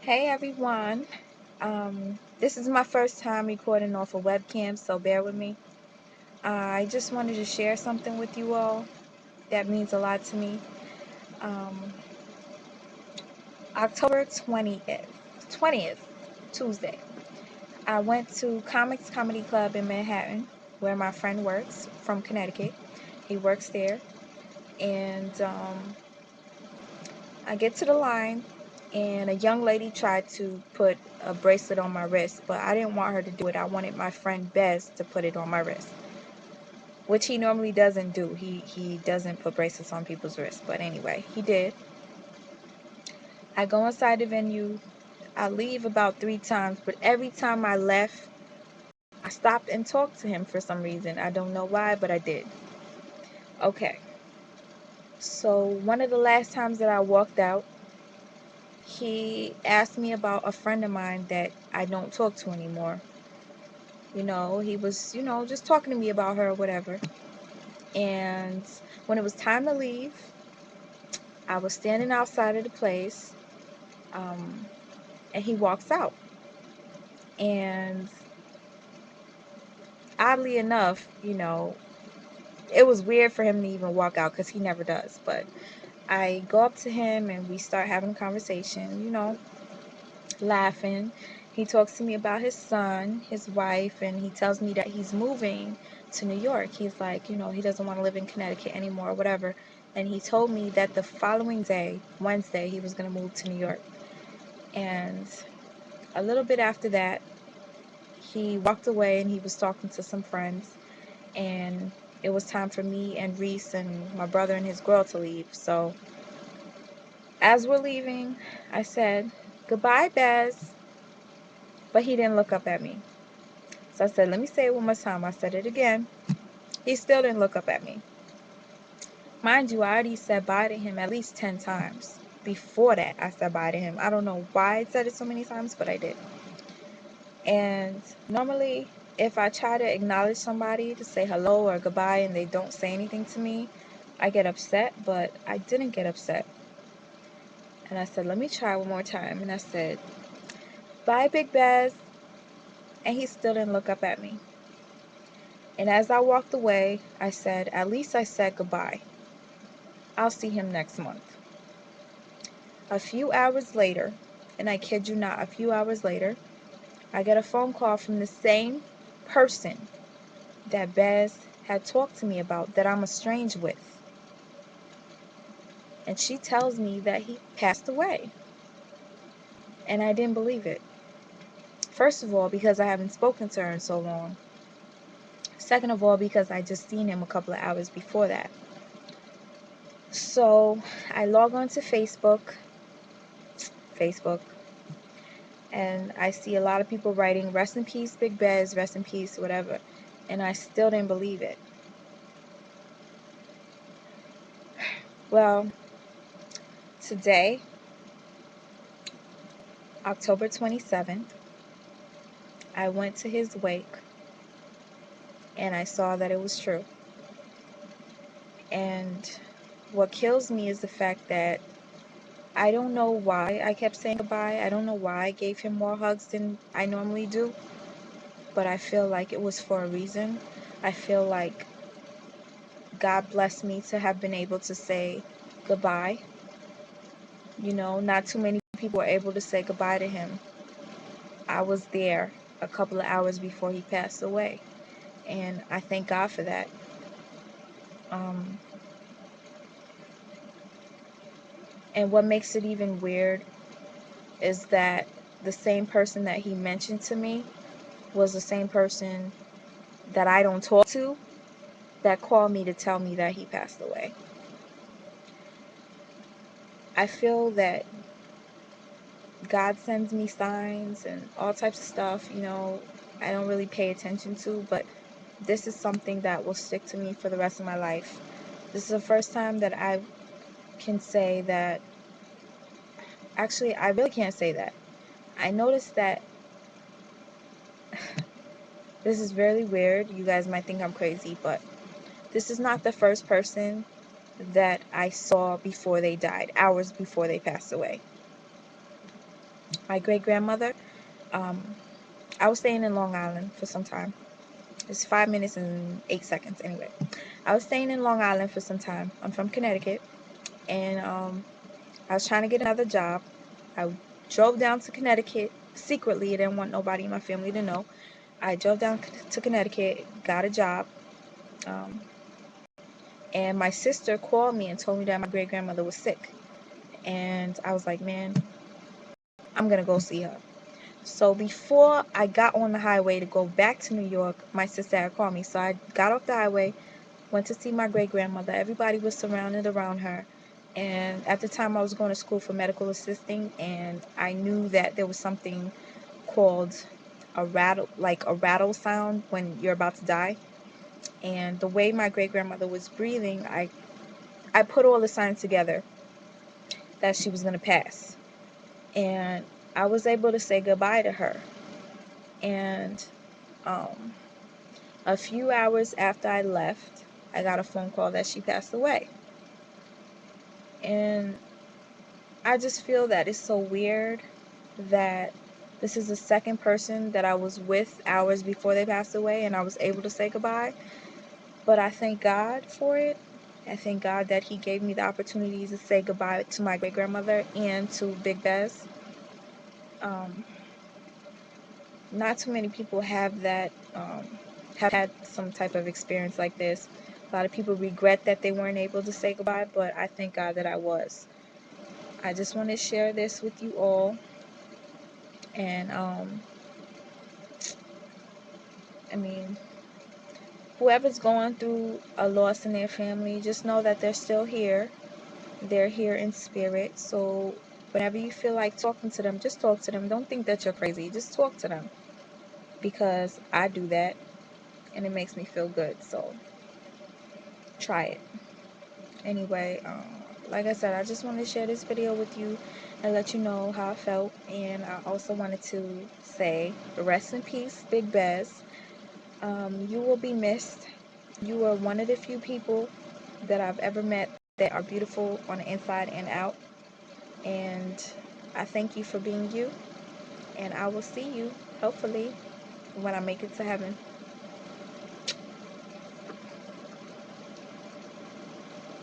Hey everyone. This is my first time recording off a webcam, so bear with me. I just wanted to share something with you all that means a lot to me. Um, October 20th, Tuesday, I went to Comics Comedy Club in Manhattan, where my friend works from Connecticut. He works there, and I get to the line, and a young lady tried to put a bracelet on my wrist, but I didn't want her to do it. I wanted my friend Bez to put it on my wrist, which he normally doesn't do. He doesn't put bracelets on people's wrists, but anyway, he did. I go inside the venue. I leave about 3 times, but every time I left, I stopped and talked to him for some reason. I don't know why, but I did. Okay, so one of the last times that I walked out, he asked me about a friend of mine that I don't talk to anymore. He was, just talking to me about her or whatever. And when it was time to leave, I was standing outside of the place, um, and he walks out. And oddly enough, it was weird for him to even walk out because he never does. But I go up to him and we start having a conversation, laughing. He talks to me about his son, his wife, and he tells me that he's moving to New York. He's like, he doesn't want to live in Connecticut anymore or whatever. And he told me that the following day, Wednesday, he was going to move to New York. And a little bit after that, he walked away and he was talking to some friends. And it was time for me and Reese and my brother and his girl to leave. So as we're leaving, I said, "Goodbye, Bez." But he didn't look up at me. So I said, "Let me say it one more time." I said it again. He still didn't look up at me. Mind you, I already said bye to him at least 10 times. Before that, I said bye to him. I don't know why I said it so many times, but I did. And normally, if I try to acknowledge somebody to say hello or goodbye and they don't say anything to me, I get upset, but I didn't get upset. And I said, "Let me try one more time." And I said, "Bye, Big Bez." And he still didn't look up at me. And as I walked away, I said, "At least I said goodbye. I'll see him next month." A few hours later, and I kid you not, a few hours later, I get a phone call from the same person that Bez had talked to me about that I'm estranged with. And she tells me that he passed away. And I didn't believe it. First of all, because I haven't spoken to her in so long. Second of all, because I just seen him a couple of hours before that. So I log on to Facebook, and I see a lot of people writing, "Rest in peace, Big Bez, rest in peace," whatever. And I still didn't believe it. Well, today, October 27th, I went to his wake and I saw that it was true. And what kills me is the fact that I don't know why I kept saying goodbye. I don't know why I gave him more hugs than I normally do, but I feel like it was for a reason. I feel like God blessed me to have been able to say goodbye. Not too many people were able to say goodbye to him. I was there a couple of hours before he passed away, and I thank God for that. Um, and what makes it even weird is that the same person that he mentioned to me was the same person that I don't talk to that called me to tell me that he passed away. I feel that God sends me signs and all types of stuff, I don't really pay attention to, but this is something that will stick to me for the rest of my life. This is the first time that I can say that. Actually, I really can't say that. I noticed that this is really weird. You guys might think I'm crazy, but this is not the first person that I saw before they died, hours before they passed away. My great-grandmother, um, I was staying in Long Island for some time. It's 5 minutes and 8 seconds anyway. I was staying in Long Island for some time. I'm from Connecticut, and I was trying to get another job. I drove down to Connecticut secretly. I didn't want nobody in my family to know. I drove down to Connecticut, got a job, um, and my sister called me and told me that my great-grandmother was sick. And I was like, man, I'm going to go see her. So before I got on the highway to go back to New York, my sister had called me. So I got off the highway, went to see my great-grandmother. Everybody was surrounded around her. And at the time, I was going to school for medical assisting, and I knew that there was something called a rattle, like a rattle sound when you're about to die. And the way my great-grandmother was breathing, I put all the signs together that she was going to pass. And I was able to say goodbye to her. And um, a few hours after I left, I got a phone call that she passed away. And I just feel that it's so weird that this is the second person that I was with hours before they passed away, and I was able to say goodbye. But I thank God for it. I thank God that He gave me the opportunity to say goodbye to my great grandmother and to Big Bez. Um, Not too many people have that, have had some type of experience like this. A lot of people regret that they weren't able to say goodbye, but I thank God that I was. I just want to share this with you all. And, I mean, whoever's going through a loss in their family, just know that they're still here. They're here in spirit. So whenever you feel like talking to them, just talk to them. Don't think that you're crazy. Just talk to them. Because I do that, and it makes me feel good. So try it. Anyway, like I said, I just wanted to share this video with you and let you know how I felt. And I also wanted to say, rest in peace, Big Bez. You will be missed. You are one of the few people that I've ever met that are beautiful on the inside and out. And I thank you for being you. And I will see you, hopefully, when I make it to heaven.